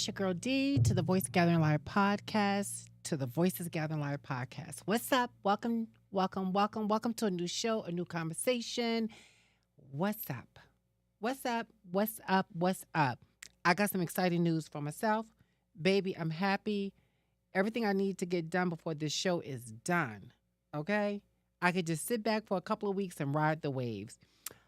It's your girl D to the Voice Gathering Live podcast, to the Voices Gathering Live podcast. What's up? Welcome, welcome, welcome, welcome to a new show, a new conversation. What's up? What's up? What's up? What's up? I got some exciting news for myself. Baby, I'm happy. Everything I need to get done before this show is done. Okay? I could just sit back for a couple of weeks and ride the waves.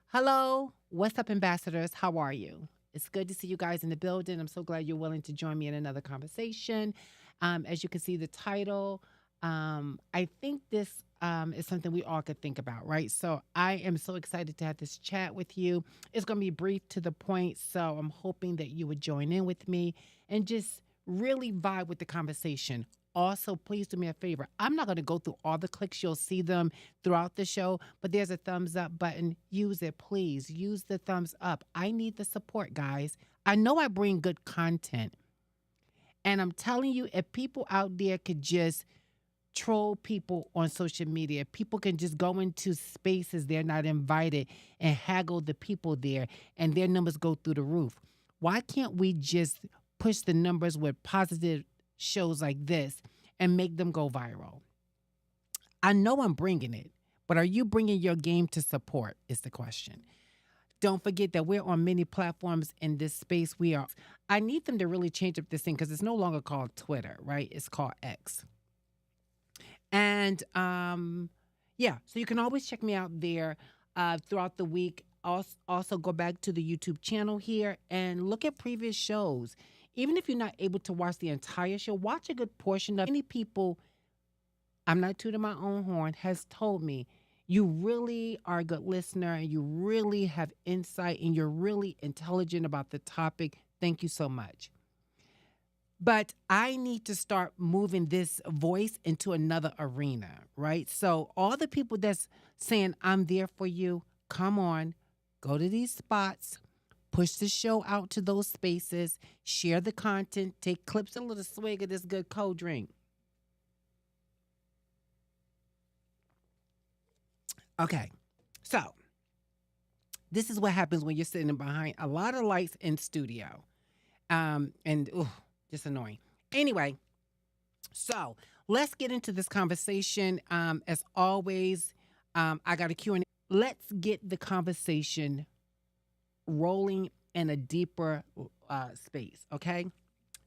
Hello, what's up, ambassadors? How are you? It's good to see you guys in the building. I'm so glad you're willing to join me in another conversation. As you can see, the title, I think this is something we all could think about, right? So I am so excited to have this chat with you. It's going to be brief to the point, so I'm hoping that you would join in with me and just really vibe with the conversation. Also, please do me a favor. I'm not going to go through all the clicks. You'll see them throughout the show, but there's a thumbs up button. Use it, please. Use the thumbs up. I need the support, guys. I know I bring good content. And I'm telling you, if people out there could just troll people on social media, people can just go into spaces they're not invited and haggle the people there, and their numbers go through the roof. Why can't we just push the numbers with positive shows like this and make them go viral? I know I'm bringing it, but are you bringing your game to support is the question. Don't forget that we're on many platforms in this space. I need them to really change up this thing because it's no longer called Twitter, right? It's called X. And yeah, so you can always check me out there throughout the week. Also go back to the YouTube channel here and look at previous shows. Even if you're not able to watch the entire show, watch a good portion of. Many people, I'm not tooting my own horn, has told me, you really are a good listener and you really have insight and you're really intelligent about the topic. Thank you so much. But I need to start moving this voice into another arena, right? So all the people that's saying, I'm there for you, come on, go to these spots, push the show out to those spaces, share the content, take clips, and a little swig of this good cold drink. Okay, so this is what happens when you're sitting behind a lot of lights in studio. And just annoying. Anyway, so let's get into this conversation. As always, I got a Q&A. Let's get the conversation rolling in a deeper space, okay?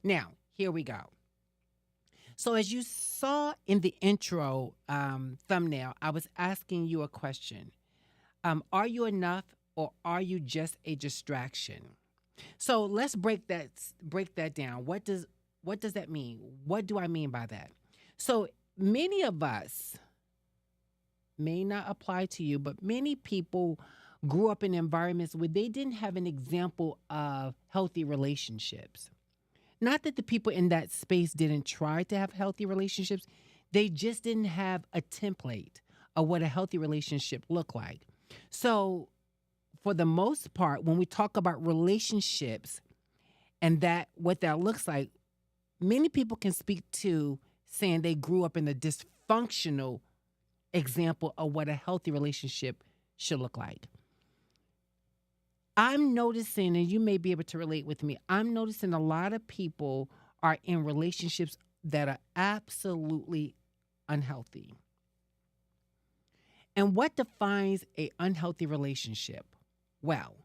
Now, here we go. So as you saw in the intro thumbnail, I was asking you a question. Are you enough or are you just a distraction? So let's break that down. What does that mean? What do I mean by that? So many of us, may not apply to you, but many people grew up in environments where they didn't have an example of healthy relationships. Not that the people in that space didn't try to have healthy relationships, they just didn't have a template of what a healthy relationship looked like. So for the most part, when we talk about relationships and that what that looks like, many people can speak to saying they grew up in a dysfunctional example of what a healthy relationship should look like. I'm noticing, and you may be able to relate with me, I'm noticing a lot of people are in relationships that are absolutely unhealthy. And what defines an unhealthy relationship? Well,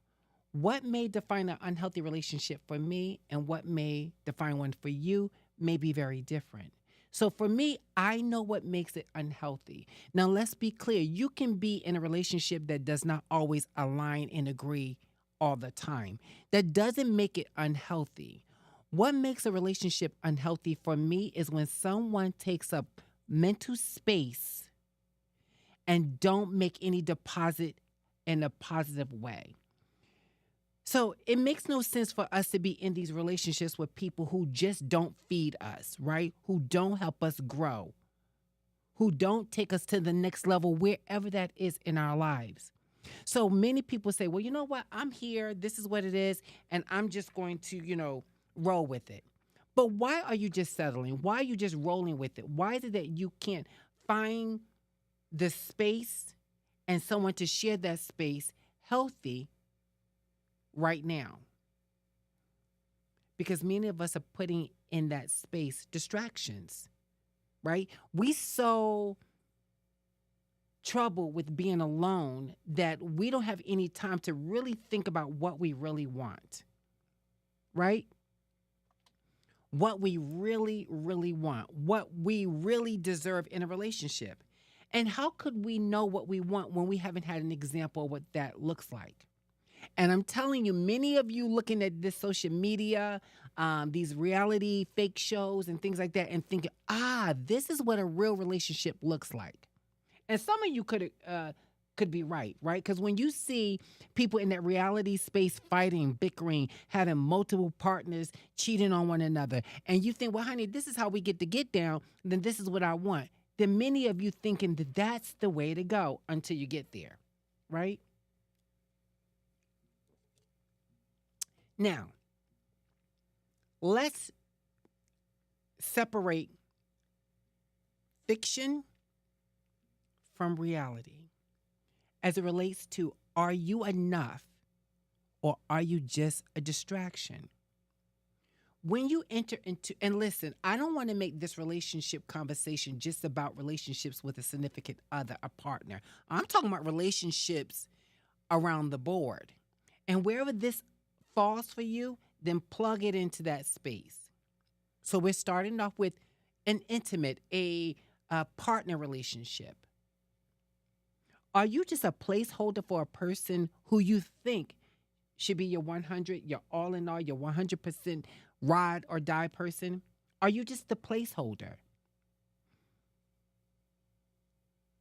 what may define an unhealthy relationship for me and what may define one for you may be very different. So for me, I know what makes it unhealthy. Now, let's be clear. You can be in a relationship that does not always align and agree all the time. That doesn't make it unhealthy. What makes a relationship unhealthy for me is when someone takes up mental space and don't make any deposit in a positive way. So it makes no sense for us to be in these relationships with people who just don't feed us, right? Who don't help us grow, who don't take us to the next level, wherever that is in our lives. So many people say, well, you know what? I'm here. This is what it is. And I'm just going to, roll with it. But why are you just settling? Why are you just rolling with it? Why is it that you can't find the space and someone to share that space healthy right now? because many of us are putting in that space distractions, right? We so trouble with being alone that we don't have any time to really think about what we really want, right? What we really, really want, what we really deserve in a relationship. And how could we know what we want when we haven't had an example of what that looks like? And I'm telling you, many of you looking at this social media, these reality fake shows and things like that, and thinking, this is what a real relationship looks like. And some of you could be right? Because when you see people in that reality space fighting, bickering, having multiple partners, cheating on one another, and you think, well, honey, this is how we get down, then this is what I want. Then many of you thinking that that's the way to go until you get there, right? Now, let's separate fiction from reality as it relates to, are you enough or are you just a distraction? When you enter into, and listen, I don't want to make this relationship conversation just about relationships with a significant other, a partner. I'm talking about relationships around the board. And wherever this falls for you, then plug it into that space. So we're starting off with an intimate, a partner relationship. Are you just a placeholder for a person who you think should be your 100, your all in all, your 100% ride or die person? Are you just the placeholder?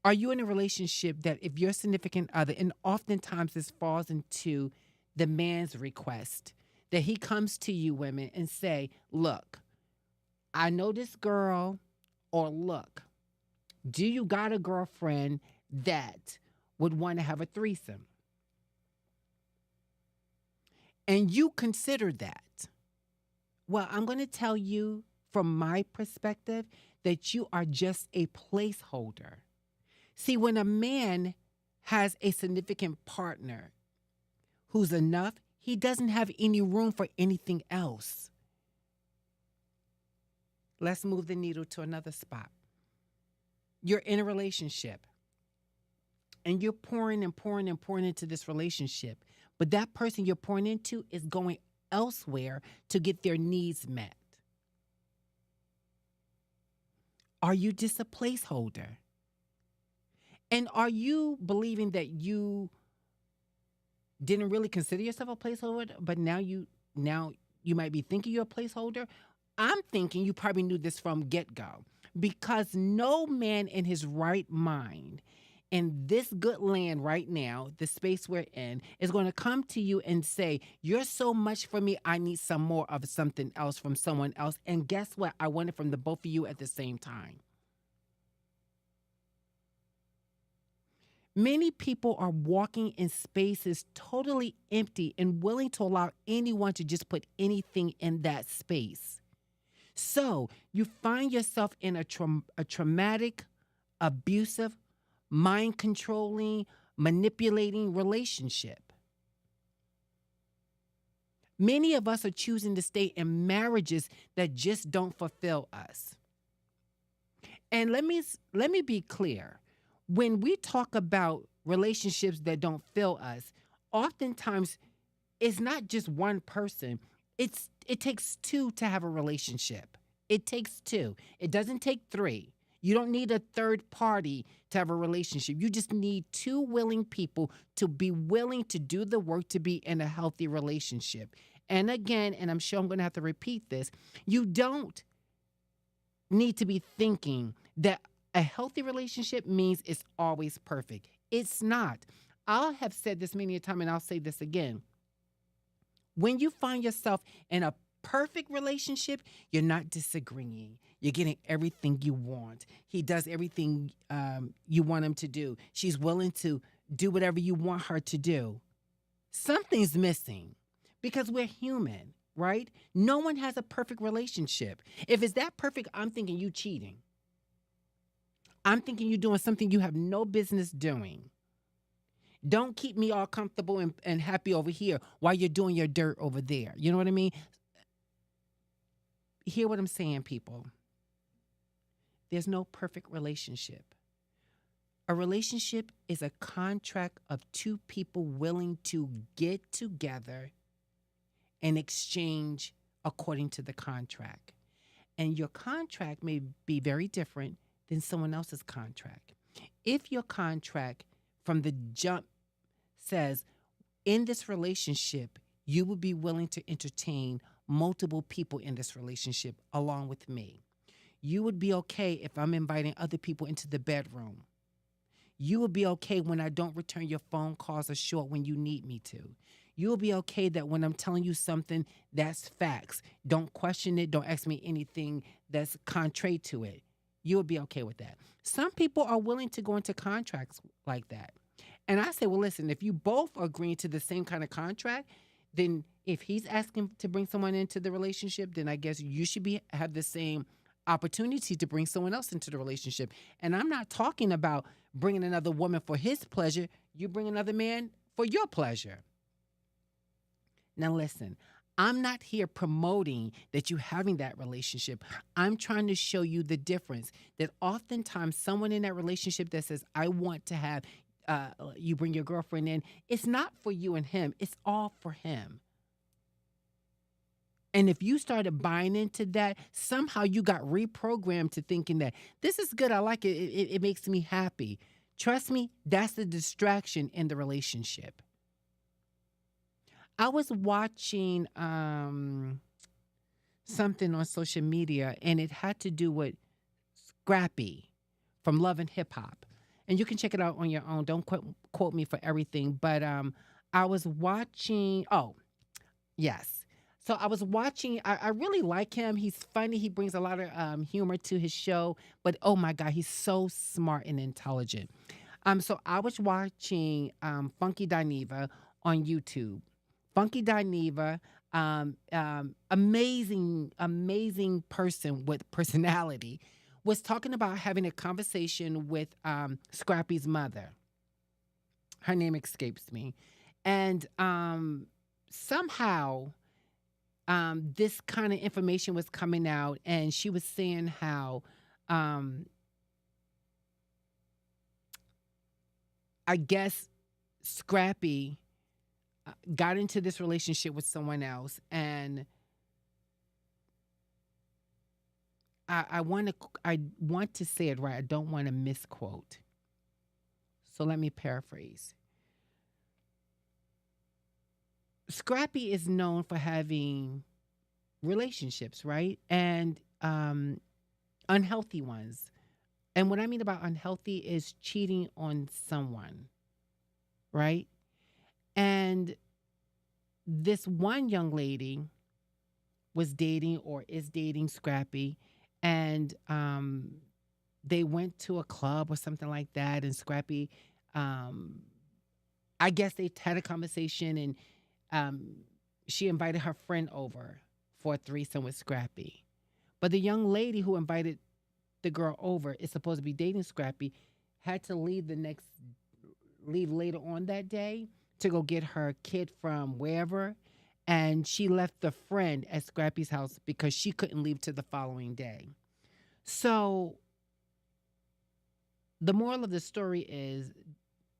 Are you in a relationship that if your significant other, and oftentimes this falls into the man's request, that he comes to you women and say, look, I know this girl, or look, do you got a girlfriend that would want to have a threesome? And you consider that. Well, I'm going to tell you from my perspective that you are just a placeholder. See, when a man has a significant partner who's enough, he doesn't have any room for anything else. Let's move the needle to another spot. You're in a relationship and you're pouring and pouring and pouring into this relationship, but that person you're pouring into is going elsewhere to get their needs met. Are you just a placeholder? And are you believing that you didn't really consider yourself a placeholder, but now you might be thinking you're a placeholder? I'm thinking you probably knew this from get-go, because no man in his right mind in this good land right now, the space we're in, is going to come to you and say, you're so much for me, I need some more of something else from someone else. And guess what? I want it from the both of you at the same time. Many people are walking in spaces totally empty and willing to allow anyone to just put anything in that space. So you find yourself in a traumatic, abusive, mind-controlling, manipulating relationship. Many of us are choosing to stay in marriages that just don't fulfill us. And let me be clear. When we talk about relationships that don't fill us, oftentimes it's not just one person. It takes two to have a relationship. It takes two. It doesn't take three. You don't need a third party to have a relationship. You just need two willing people to be willing to do the work to be in a healthy relationship. And again, and I'm sure I'm going to have to repeat this, you don't need to be thinking that a healthy relationship means it's always perfect. It's not. I have said this many a time, and I'll say this again. When you find yourself in a perfect relationship, you're not disagreeing. You're getting everything you want. He does everything you want him to do. She's willing to do whatever you want her to do. Something's missing because we're human, right? No one has a perfect relationship. If it's that perfect, I'm thinking you cheating. I'm thinking you're doing something you have no business doing. Don't keep me all comfortable and happy over here while you're doing your dirt over there. You know what I mean? hear what I'm saying, people. There's no perfect relationship. A relationship is a contract of two people willing to get together and exchange according to the contract. And your contract may be very different than someone else's contract. If your contract from the jump says, in this relationship, you would be willing to entertain multiple people in this relationship along with me. You would be okay if I'm inviting other people into the bedroom. You will be okay when I don't return your phone calls or short when you need me to. You'll be okay that when I'm telling you something that's facts, don't question it, don't ask me anything that's contrary to it. You'll be okay with that. Some people are willing to go into contracts like that. And I say, well, listen, if you both are agreeing to the same kind of contract, then if he's asking to bring someone into the relationship, then I guess you should have the same opportunity to bring someone else into the relationship. And I'm not talking about bringing another woman for his pleasure. You bring another man for your pleasure. Now, listen, I'm not here promoting that you having that relationship. I'm trying to show you the difference that oftentimes someone in that relationship that says, I want to have you bring your girlfriend in, it's not for you and him. It's all for him. And if you started buying into that, somehow you got reprogrammed to thinking that this is good. I like it. It makes me happy. Trust me, that's the distraction in the relationship. I was watching something on social media, and it had to do with Scrappy from Love and Hip Hop. And you can check it out on your own. Don't quote me for everything. But I was watching. Oh, yes. So I was watching. I really like him. He's funny. He brings a lot of humor to his show. But oh my God, he's so smart and intelligent. So I was watching Funky Dineva on YouTube. Funky Dineva, amazing person with personality, was talking about having a conversation with Scrappy's mother. Her name escapes me. And somehow this kind of information was coming out, and she was saying how I guess Scrappy got into this relationship with someone else, and I want to say it right. I don't want to misquote. So let me paraphrase. Scrappy is known for having relationships, right? And unhealthy ones. And what I mean about unhealthy is cheating on someone, right? And this one young lady was dating or is dating Scrappy, and they went to a club or something like that, and Scrappy, I guess they had a conversation, and she invited her friend over for a threesome with Scrappy. But the young lady who invited the girl over is supposed to be dating Scrappy, had to leave later on that day to go get her kid from wherever. And she left the friend at Scrappy's house because she couldn't leave till the following day. So the moral of the story is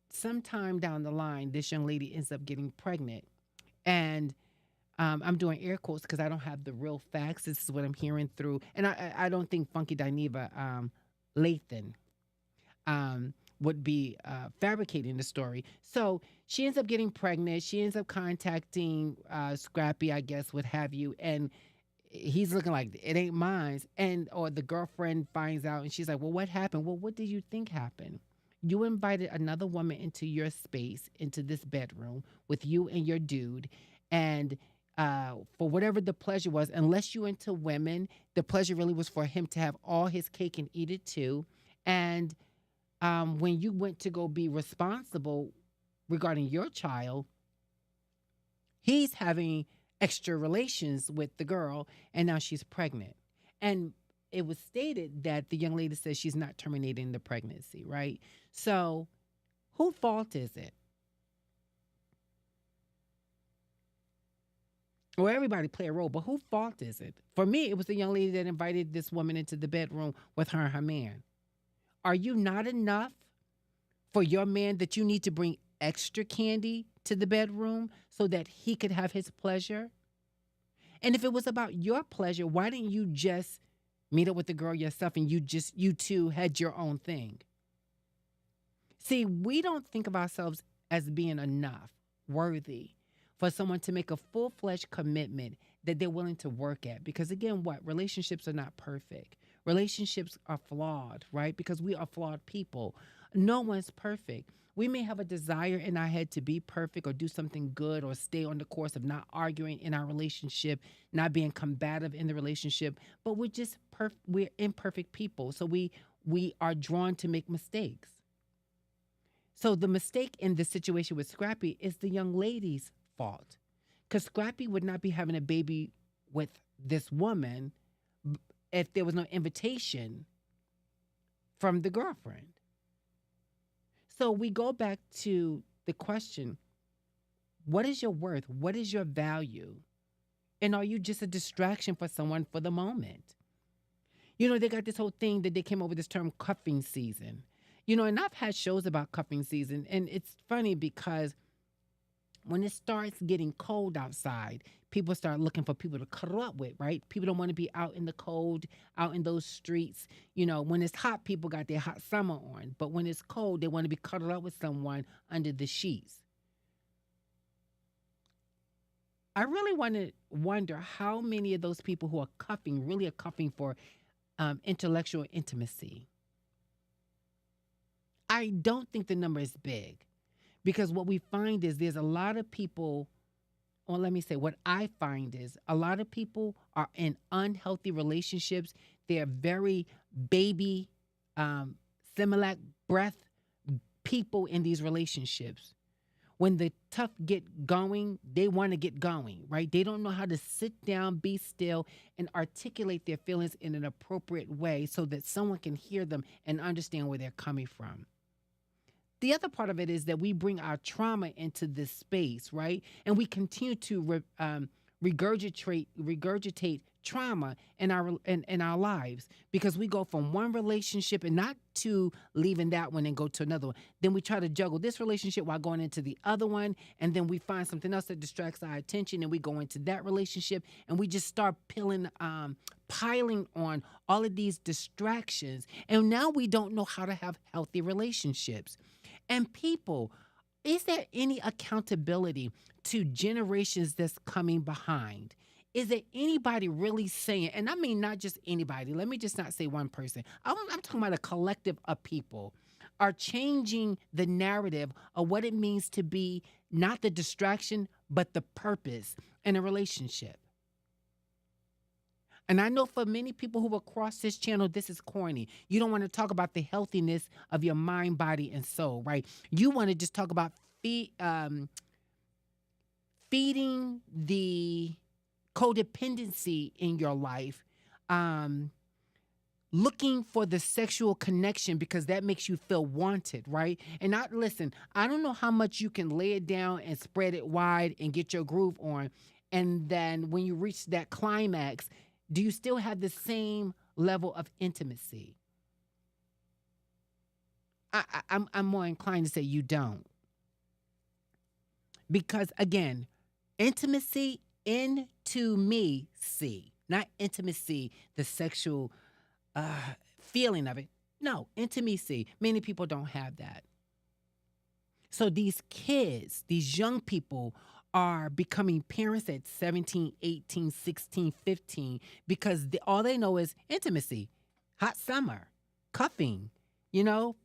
sometime down the line, this young lady ends up getting pregnant. And I'm doing air quotes because I don't have the real facts. This is what I'm hearing through. And I don't think Funky Dineva Lathan would be fabricating the story. So she ends up getting pregnant. She ends up contacting Scrappy, I guess, what have you. And he's looking like, it ain't mine. Or the girlfriend finds out and she's like, well, what happened? Well, what did you think happened? You invited another woman into your space, into this bedroom with you and your dude. And for whatever the pleasure was, unless you into women, the pleasure really was for him to have all his cake and eat it too. And when you went to go be responsible regarding your child, he's having extra relations with the girl, and now she's pregnant. And it was stated that the young lady says she's not terminating the pregnancy, right? So, whose fault is it? Or everybody play a role, but whose fault is it? For me, it was the young lady that invited this woman into the bedroom with her and her man. Are you not enough for your man that you need to bring extra candy to the bedroom so that he could have his pleasure? And if it was about your pleasure, why didn't you just meet up with the girl yourself and you two had your own thing? See, we don't think of ourselves as being enough, worthy for someone to make a full-fledged commitment that they're willing to work at. Because again, what? Relationships are not perfect. Relationships are flawed, right? Because we are flawed people. No one's perfect. We may have a desire in our head to be perfect or do something good or stay on the course of not arguing in our relationship, not being combative in the relationship, but we're imperfect people. So we are drawn to make mistakes. So the mistake in this situation with Scrappy is the young lady's fault. Because Scrappy would not be having a baby with this woman if there was no invitation from the girlfriend. So we go back to the question, what is your worth? What is your value? And are you just a distraction for someone for the moment? You know, they got this whole thing that they came up with this term cuffing season. You know, and I've had shows about cuffing season, and it's funny because when it starts getting cold outside, people start looking for people to cuddle up with, right? People don't want to be out in the cold, out in those streets. You know, when it's hot, people got their hot summer on. But when it's cold, they want to be cuddled up with someone under the sheets. I really want to wonder how many of those people who are cuffing really are cuffing for intellectual intimacy. I don't think the number is big because what we find is there's a lot of people, or let me say, what I find is a lot of people are in unhealthy relationships. They're very baby, Similac breath people in these relationships. When the tough get going, they want to get going, right? They don't know how to sit down, be still, and articulate their feelings in an appropriate way so that someone can hear them and understand where they're coming from. The other part of it is that we bring our trauma into this space, right? And we continue to regurgitate trauma in our lives because we go from one relationship and not to leaving that one and go to another one. Then we try to juggle this relationship while going into the other one, and then we find something else that distracts our attention, and we go into that relationship, and we just start piling on all of these distractions, and now we don't know how to have healthy relationships. And people, is there any accountability to generations that's coming behind? Is there anybody really saying, and I mean not just anybody, let me just not say one person. I'm talking about a collective of people are changing the narrative of what it means to be not the distraction, but the purpose in a relationship. And I know for many people who will cross this channel, this is corny. You don't want to talk about the healthiness of your mind, body, and soul, right? You want to just talk about feeding the codependency in your life, looking for the sexual connection because that makes you feel wanted, right? And listen, I don't know how much you can lay it down and spread it wide and get your groove on. And then when you reach that climax, do you still have the same level of intimacy? I'm more inclined to say you don't. Because again, intimacy into me, see, not intimacy, the sexual feeling of it. No, intimacy. Many people don't have that. So these kids, these young people are becoming parents at 17, 18, 16, 15 because all they know is intimacy, hot summer, cuffing, you know,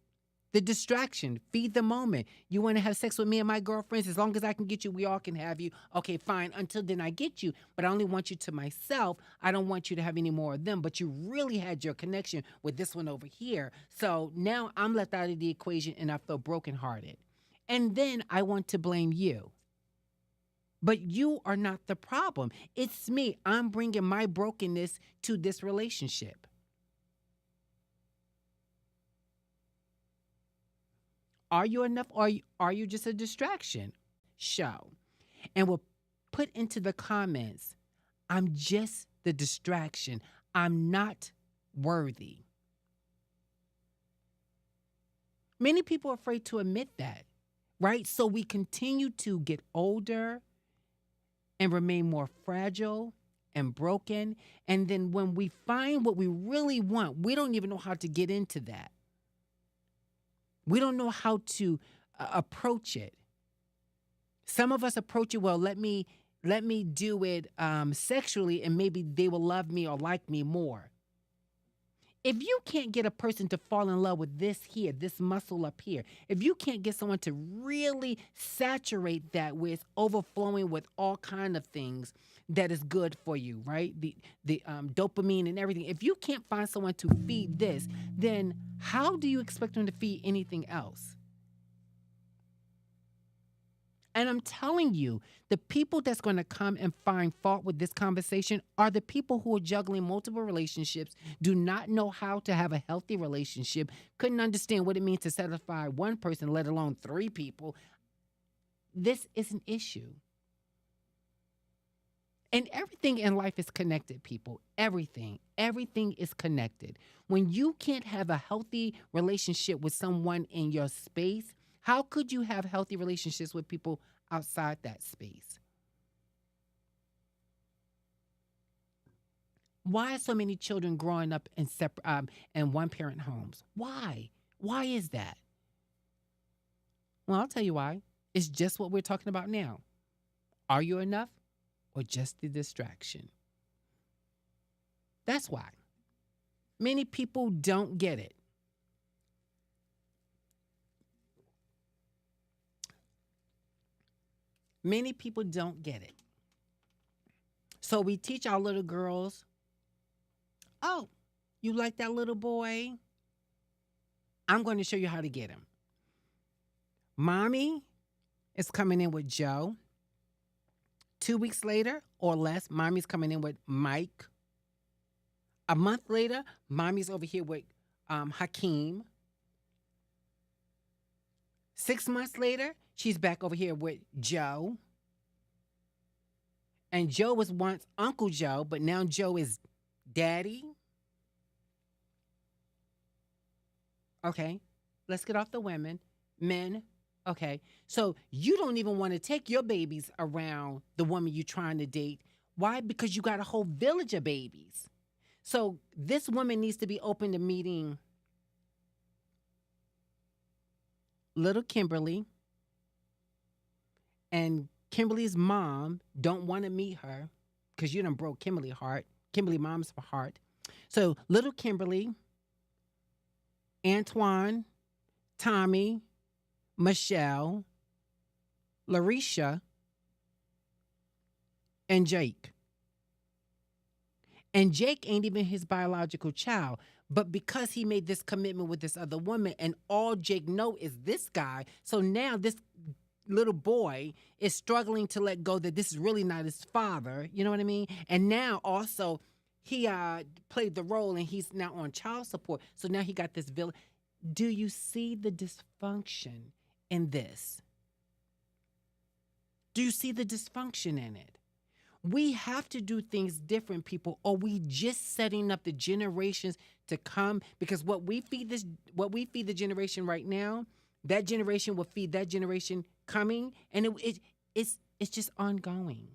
the distraction, feed the moment. You want to have sex with me and my girlfriends? As long as I can get you, we all can have you. Okay, fine. Until then, I get you, but I only want you to myself. I don't want you to have any more of them, but you really had your connection with this one over here. So now I'm left out of the equation and I feel brokenhearted. And then I want to blame you. But you are not the problem. It's me. I'm bringing my brokenness to this relationship. Are you enough or are you just a distraction? Show. And put into the comments, I'm just the distraction. I'm not worthy. Many people are afraid to admit that, right? So we continue to get older and remain more fragile and broken. And then when we find what we really want, we don't even know how to get into that. We don't know how to approach it. Some of us approach it, well, let me do it sexually, and maybe they will love me or like me more. If you can't get a person to fall in love with this here, this muscle up here, if you can't get someone to really saturate that with overflowing with all kind of things that is good for you, right? The dopamine and everything. If you can't find someone to feed this, then how do you expect them to feed anything else? And I'm telling you, the people that's going to come and find fault with this conversation are the people who are juggling multiple relationships, do not know how to have a healthy relationship, couldn't understand what it means to satisfy one person, let alone three people. This is an issue. And everything in life is connected, people. Everything. Everything is connected. When you can't have a healthy relationship with someone in your space, how could you have healthy relationships with people outside that space? Why are so many children growing up in separate in one-parent homes? Why? Why is that? Well, I'll tell you why. It's just what we're talking about now. Are you enough or just the distraction? That's why. Many people don't get it. Many people don't get it. So we teach our little girls, oh, you like that little boy? I'm going to show you how to get him. Mommy is coming in with Joe. 2 weeks later or less, mommy's coming in with Mike. A month later, mommy's over here with Hakeem. 6 months later, she's back over here with Joe. And Joe was once Uncle Joe, but now Joe is Daddy. Okay, let's get off the women. Men, okay. So you don't even want to take your babies around the woman you're trying to date. Why? Because you got a whole village of babies. So this woman needs to be open to meeting little Kimberly, and Kimberly's mom don't want to meet her because you done broke Kimberly mom's heart. So little Kimberly, Antoine, Tommy, Michelle, Larisha, and Jake. And Jake ain't even his biological child. But because he made this commitment with this other woman, and all Jake know is this guy, so now this little boy is struggling to let go that this is really not his father. You know what I mean? And now also he played the role, and he's now on child support. So now he got this villain. Do you see the dysfunction in this? Do you see the dysfunction in it? We have to do things different, people, or we just setting up the generations to come, because what we feed the generation right now, that generation will feed that generation coming, and it's just ongoing.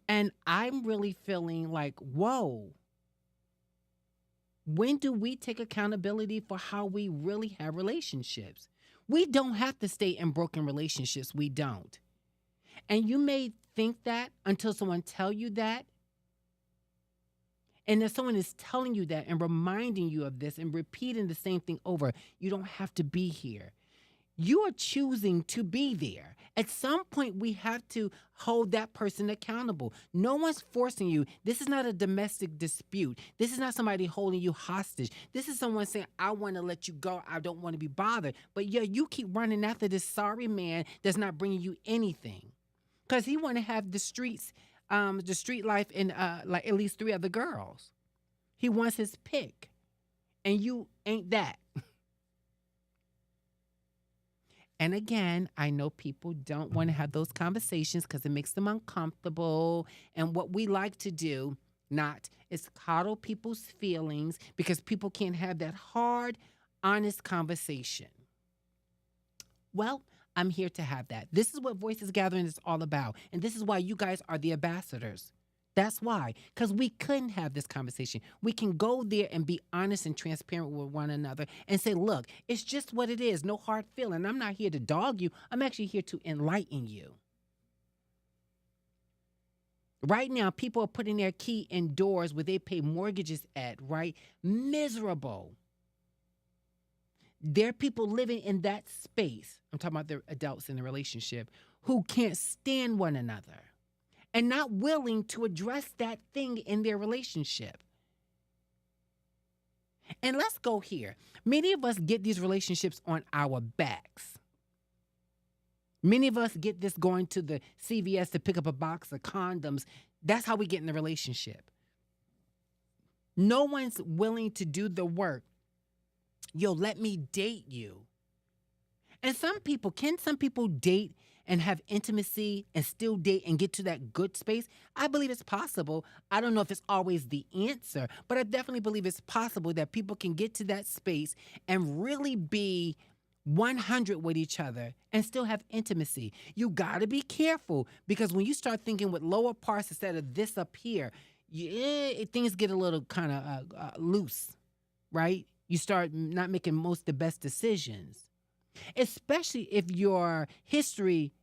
And I'm really feeling like, whoa, when do we take accountability for how we really have relationships? We don't have to stay in broken relationships. We don't. And you may think that until someone tell you that. And if someone is telling you that and reminding you of this and repeating the same thing over, you don't have to be here. You are choosing to be there. At some point, we have to hold that person accountable. No one's forcing you. This is not a domestic dispute. This is not somebody holding you hostage. This is someone saying, I want to let you go. I don't want to be bothered. But yeah, you keep running after this sorry man that's not bringing you anything. Because he want to have the street life and like at least 3 other girls. He wants his pick. And you ain't that. And again, I know people don't want to have those conversations because it makes them uncomfortable. And what we like to do, not, is coddle people's feelings because people can't have that hard, honest conversation. Well, I'm here to have that. This is what Voices Gathering is all about. And this is why you guys are the ambassadors. That's why, because we couldn't have this conversation. We can go there and be honest and transparent with one another and say, look, it's just what it is. No hard feeling. I'm not here to dog you. I'm actually here to enlighten you. Right now, people are putting their key in doors where they pay mortgages at, right? Miserable. There are people living in that space. I'm talking about the adults in the relationship who can't stand one another and not willing to address that thing in their relationship. And let's go here. Many of us get these relationships on our backs. Many of us get this going to the CVS to pick up a box of condoms. That's how we get in the relationship. No one's willing to do the work. Yo, let me date you. And some people date and have intimacy and still date and get to that good space? I believe it's possible. I don't know if it's always the answer, but I definitely believe it's possible that people can get to that space and really be 100 with each other and still have intimacy. You got to be careful because when you start thinking with lower parts instead of this up here, things get a little kind of loose, right? You start not making most the best decisions, especially if your history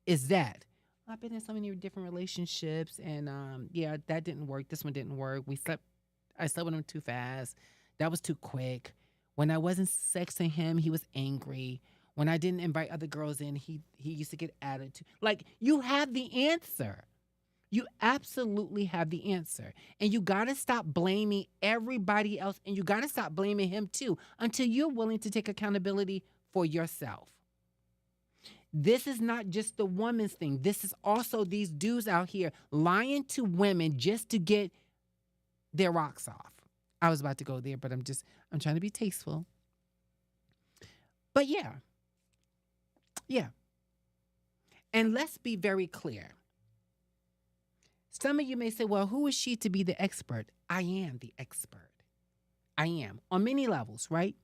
is that. I've been in so many different relationships, and yeah, that didn't work. This one didn't work. I slept with him too fast. That was too quick. When I wasn't sexing him, he was angry. When I didn't invite other girls in, he used to get attitude. Like, you have the answer. You absolutely have the answer. And you got to stop blaming everybody else. And you got to stop blaming him too until you're willing to take accountability for yourself. This is not just the woman's thing. This is also these dudes out here lying to women just to get their rocks off. I was about to go there, but I'm trying to be tasteful. But yeah. And let's be very clear. Some of you may say, well, who is she to be the expert? I am the expert. I am on many levels, right?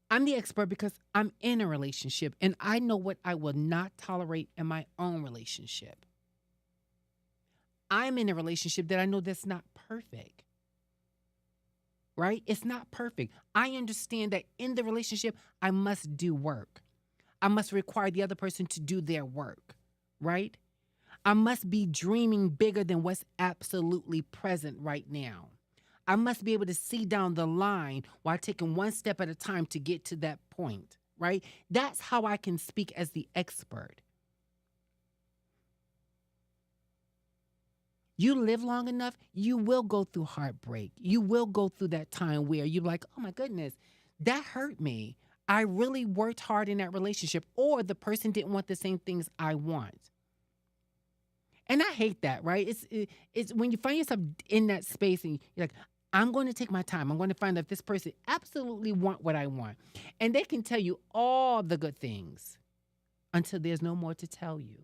I'm the expert because I'm in a relationship and I know what I will not tolerate in my own relationship. I'm in a relationship that I know that's not perfect, right? It's not perfect. I understand that in the relationship, I must do work. I must require the other person to do their work, right? I must be dreaming bigger than what's absolutely present right now. I must be able to see down the line while taking one step at a time to get to that point, right? That's how I can speak as the expert. You live long enough, you will go through heartbreak. You will go through that time where you're like, oh my goodness, that hurt me. I really worked hard in that relationship, or the person didn't want the same things I want. And I hate that, right? It's when you find yourself in that space and you're like, I'm going to take my time. I'm going to find out if this person absolutely want what I want. And they can tell you all the good things until there's no more to tell you.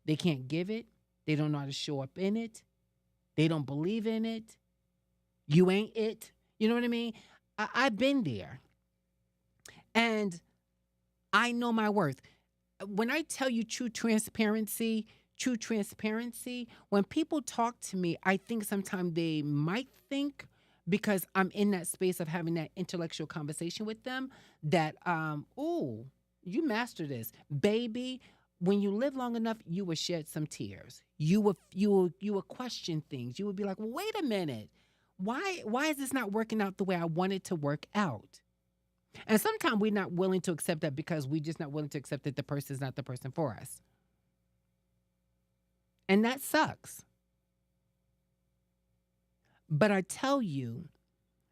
They can't give it. They don't know how to show up in it. They don't believe in it. You ain't it. You know what I mean? I've been there. And I know my worth. When I tell you true transparency, when people talk to me, I think sometimes they might think, because I'm in that space of having that intellectual conversation with them, that, oh, you master this. Baby, when you live long enough, you will shed some tears. You will question things. You would be like, well, wait a minute. Why is this not working out the way I want it to work out? And sometimes we're not willing to accept that because we're just not willing to accept that the person is not the person for us. And that sucks. But I tell you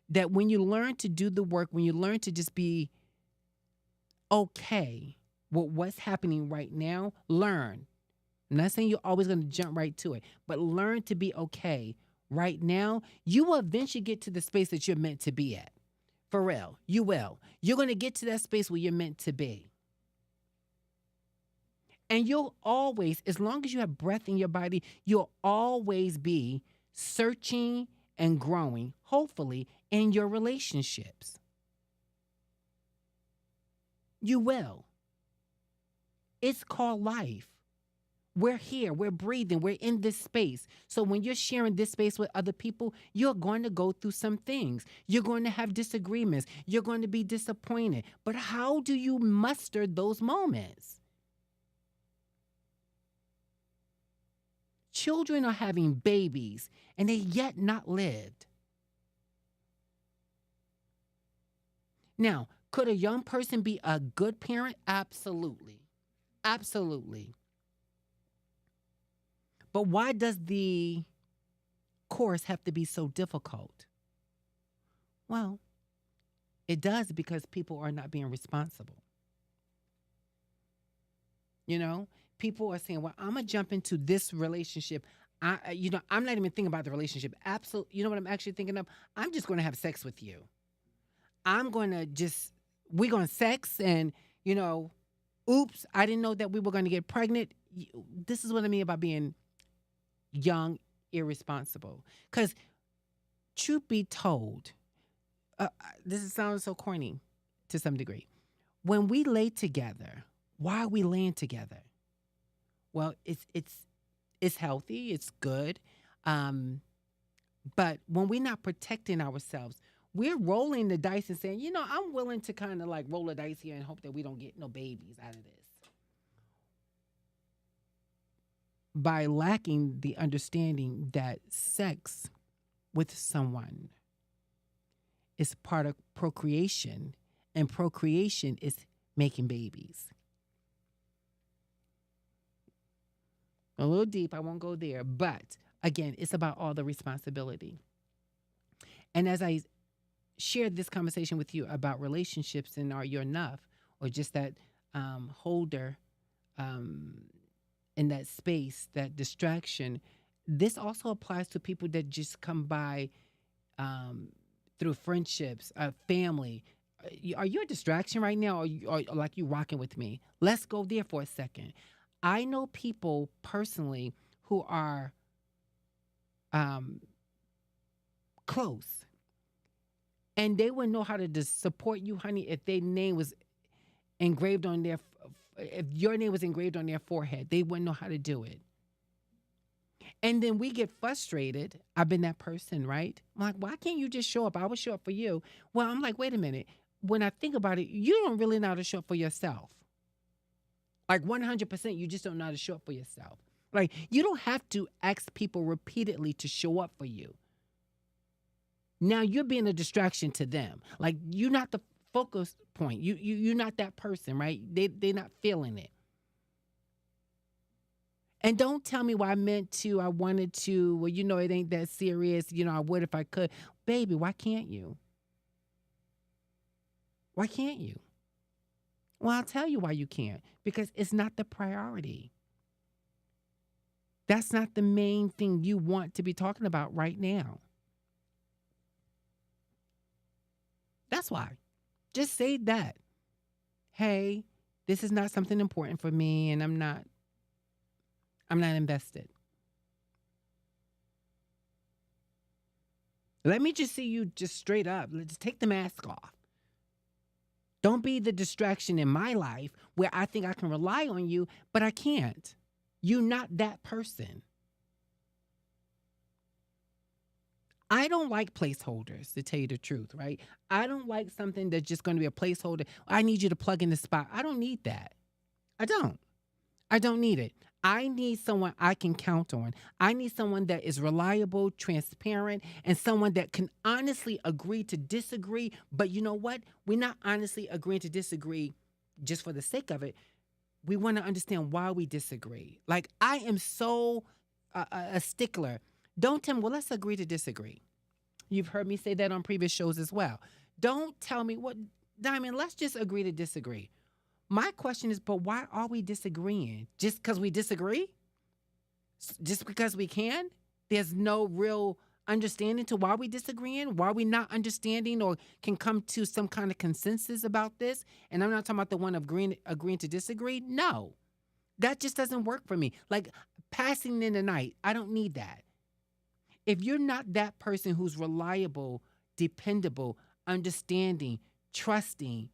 that when you learn to do the work, when you learn to just be okay with what's happening right now, learn. I'm not saying you're always going to jump right to it, but learn to be okay right now. You will eventually get to the space that you're meant to be at. For real, you will. You're going to get to that space where you're meant to be. And you'll always, as long as you have breath in your body, you'll always be searching and growing, hopefully, in your relationships. You will. It's called life. We're here, we're breathing, we're in this space. So when you're sharing this space with other people, you're going to go through some things. You're going to have disagreements. You're going to be disappointed. But how do you muster those moments? Children are having babies and they yet not lived. Now, could a young person be a good parent? Absolutely. Absolutely. But why does the course have to be so difficult? Well, it does because people are not being responsible. You know, people are saying, "Well, I'm gonna jump into this relationship. I'm not even thinking about the relationship. Absolutely, you know what I'm actually thinking of? I'm just going to have sex with you. I'm going to just we're going to sex, and you know, oops, I didn't know that we were going to get pregnant. This is what I mean about being young, irresponsible. Because truth be told, sounds so corny to some degree. When we lay together, why are we laying together? Well, it's healthy, it's good, um, but when we're not protecting ourselves, we're rolling the dice and saying, I'm willing to kind of like roll the dice here and hope that we don't get no babies out of this. By lacking the understanding that sex with someone is part of procreation, and procreation is making babies. A little deep, I won't go there, but again, it's about all the responsibility. And as I shared this conversation with you about relationships and are you enough, or just that holder um, in that space, that distraction, this also applies to people that just come by through friendships, family. Are you a distraction right now, or like you rocking with me? Let's go there for a second. I know people personally who are um, close, and they wouldn't know how to support you, honey, if their name was engraved on their, if your name was engraved on their forehead. They wouldn't know how to do it. And then we get frustrated. I've been that person, right? I'm like, why can't you just show up? I would show up for you. Well, I'm like, wait a minute. When I think about it, you don't really know how to show up for yourself. Like 100%, you just don't know how to show up for yourself. Like, you don't have to ask people repeatedly to show up for you. Now you're being a distraction to them. Like, you're not the focus point. You're not that person, right? They're not feeling it. And don't tell me, well, I wanted to, well, it ain't that serious. I would if I could. Baby, why can't you? Why can't you? Well, I'll tell you why you can't. Because it's not the priority. That's not the main thing you want to be talking about right now. That's why. Just say that. Hey, this is not something important for me, and I'm not invested. Let me just see you just straight up. Let's take the mask off. Don't be the distraction in my life where I think I can rely on you, but I can't. You're not that person. I don't like placeholders, to tell you the truth, right? I don't like something that's just going to be a placeholder. I need you to plug in the spot. I don't need that. I don't. I don't need it. I need someone I can count on. I need someone that is reliable, transparent, and someone that can honestly agree to disagree. But you know what? We're not honestly agreeing to disagree just for the sake of it. We want to understand why we disagree. Like, I am so a stickler. Don't tell me, well, let's agree to disagree. You've heard me say that on previous shows as well. Don't tell me, what, Diamond, let's just agree to disagree. My question is, but why are we disagreeing? Just because we disagree? Just because we can? There's no real understanding to why we disagreeing? Why we not understanding or can come to some kind of consensus about this? And I'm not talking about the one of agreeing to disagree. No. That just doesn't work for me. Like passing in the night, I don't need that. If you're not that person who's reliable, dependable, understanding, trusting,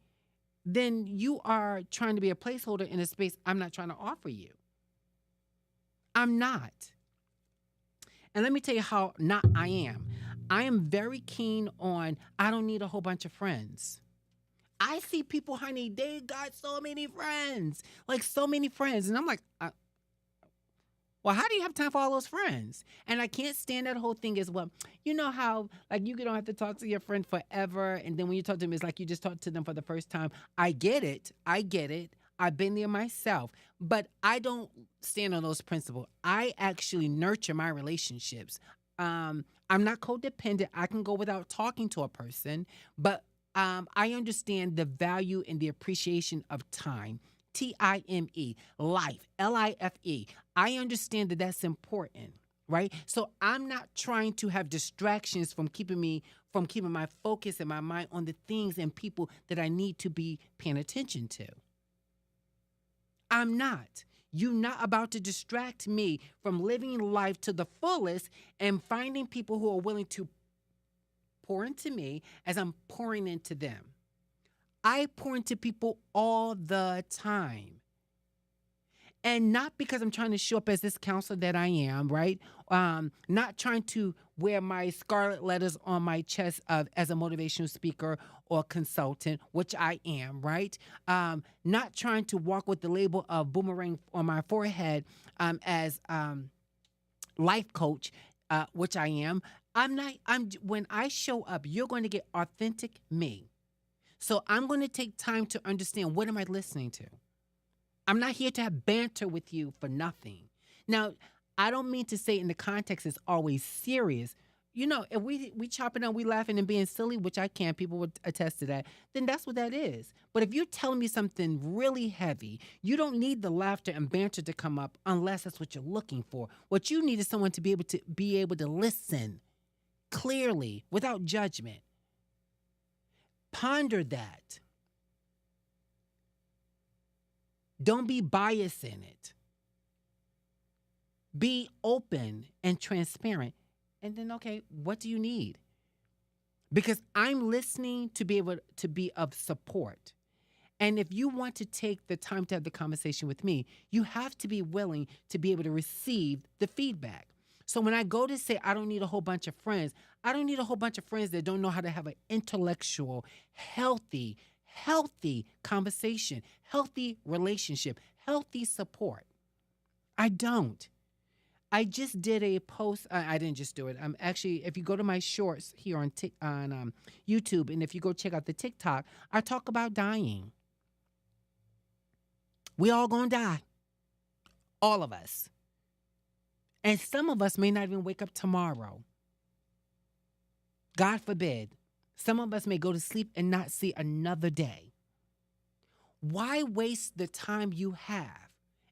then you are trying to be a placeholder in a space I'm not trying to offer you. I'm not. And let me tell you how not I am. I am very keen on, I don't need a whole bunch of friends. I see people, honey, they got so many friends, like so many friends. And I'm like, well, how do you have time for all those friends? And I can't stand that whole thing as well. You know how, like, you don't have to talk to your friend forever. And then when you talk to them, it's like you just talked to them for the first time. I get it. I get it. I've been there myself. But I don't stand on those principles. I actually nurture my relationships. I'm not codependent. I can go without talking to a person. But I understand the value and the appreciation of time. Time, life, Life. I understand that that's important, right? So I'm not trying to have distractions from keeping my focus and my mind on the things and people that I need to be paying attention to. I'm not. You're not about to distract me from living life to the fullest and finding people who are willing to pour into me as I'm pouring into them. I pour into people all the time. And not because I'm trying to show up as this counselor that I am, right? Not trying to wear my scarlet letters on my chest as a motivational speaker or consultant, which I am, right? Not trying to walk with the label of boomerang on my forehead as life coach, which I am. I'm not. When I show up, you're going to get authentic me. So I'm going to take time to understand, what am I listening to? I'm not here to have banter with you for nothing. Now, I don't mean to say in the context it's always serious. You know, if we chopping up, we laughing and being silly, which I can, people would attest to that, then that's what that is. But if you're telling me something really heavy, you don't need the laughter and banter to come up unless that's what you're looking for. What you need is someone to be able to listen clearly without judgment. Ponder that. Don't be biased in it. Be open and transparent. And then, okay, what do you need? Because I'm listening to be able to be of support. And if you want to take the time to have the conversation with me, you have to be willing to be able to receive the feedback. So when I go to say I don't need a whole bunch of friends, I don't need a whole bunch of friends that don't know how to have an intellectual, healthy conversation, healthy relationship, healthy support. I don't. I just did a post. I didn't just do it. I'm actually, if you go to my shorts here on YouTube, and if you go check out the TikTok, I talk about dying. We all gonna die, all of us, and some of us may not even wake up tomorrow. God forbid. Some of us may go to sleep and not see another day. Why waste the time you have?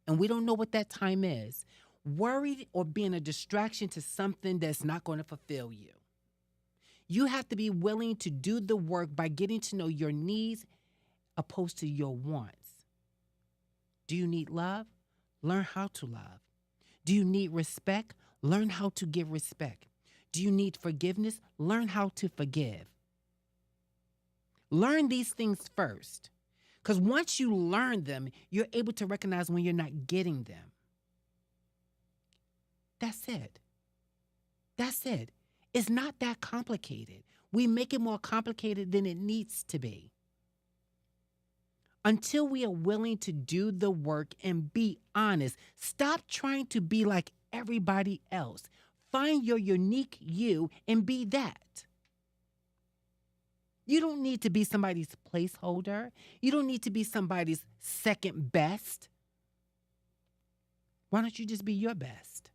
And we don't know what that time is. Worried or being a distraction to something that's not going to fulfill you. You have to be willing to do the work by getting to know your needs opposed to your wants. Do you need love? Learn how to love. Do you need respect? Learn how to give respect. Do you need forgiveness? Learn how to forgive. Learn these things first. Because once you learn them, you're able to recognize when you're not getting them. That's it. That's it. It's not that complicated. We make it more complicated than it needs to be. Until we are willing to do the work and be honest, stop trying to be like everybody else. Find your unique you and be that. You don't need to be somebody's placeholder. You don't need to be somebody's second best. Why don't you just be your best?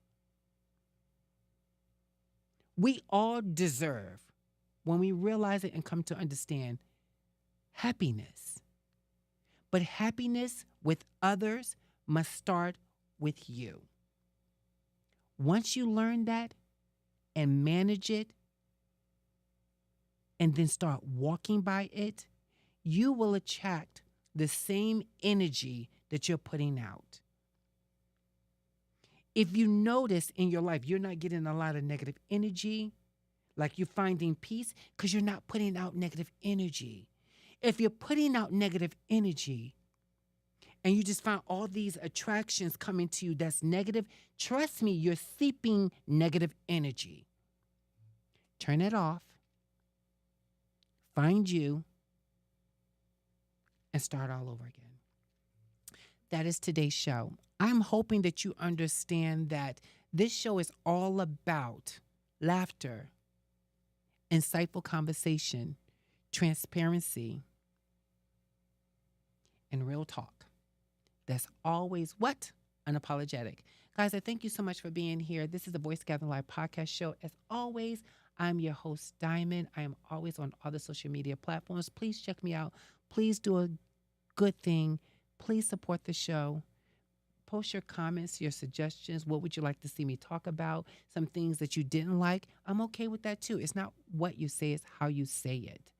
We all deserve, when we realize it and come to understand, happiness. But happiness with others must start with you. Once you learn that and manage it, and then start walking by it, you will attract the same energy that you're putting out. If you notice in your life you're not getting a lot of negative energy, like you're finding peace because you're not putting out negative energy. If you're putting out negative energy and you just find all these attractions coming to you that's negative, trust me, you're seeping negative energy. Turn it off, find you, and start all over again. That is today's show. I'm hoping that you understand that this show is all about laughter, insightful conversation, transparency, and real talk. That's always what? Unapologetic. Guys, I thank you so much for being here. This is the Voice Gathering Live podcast show. As always, I'm your host, Diamond. I am always on other social media platforms. Please check me out. Please do a good thing. Please support the show. Post your comments, your suggestions. What would you like to see me talk about? Some things that you didn't like. I'm okay with that too. It's not what you say, it's how you say it.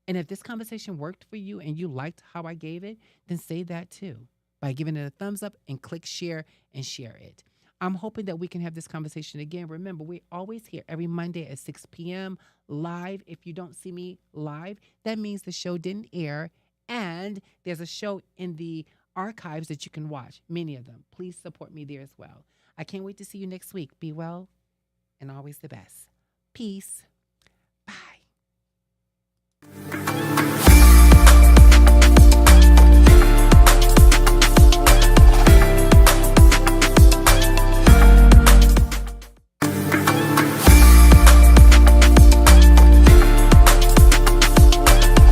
And if this conversation worked for you and you liked how I gave it, then say that too by giving it a thumbs up and click share and share it. I'm hoping that we can have this conversation again. Remember, we're always here every Monday at 6 p.m. live. If you don't see me live, that means the show didn't air. And there's a show in the archives that you can watch, many of them. Please support me there as well. I can't wait to see you next week. Be well and always the best. Peace.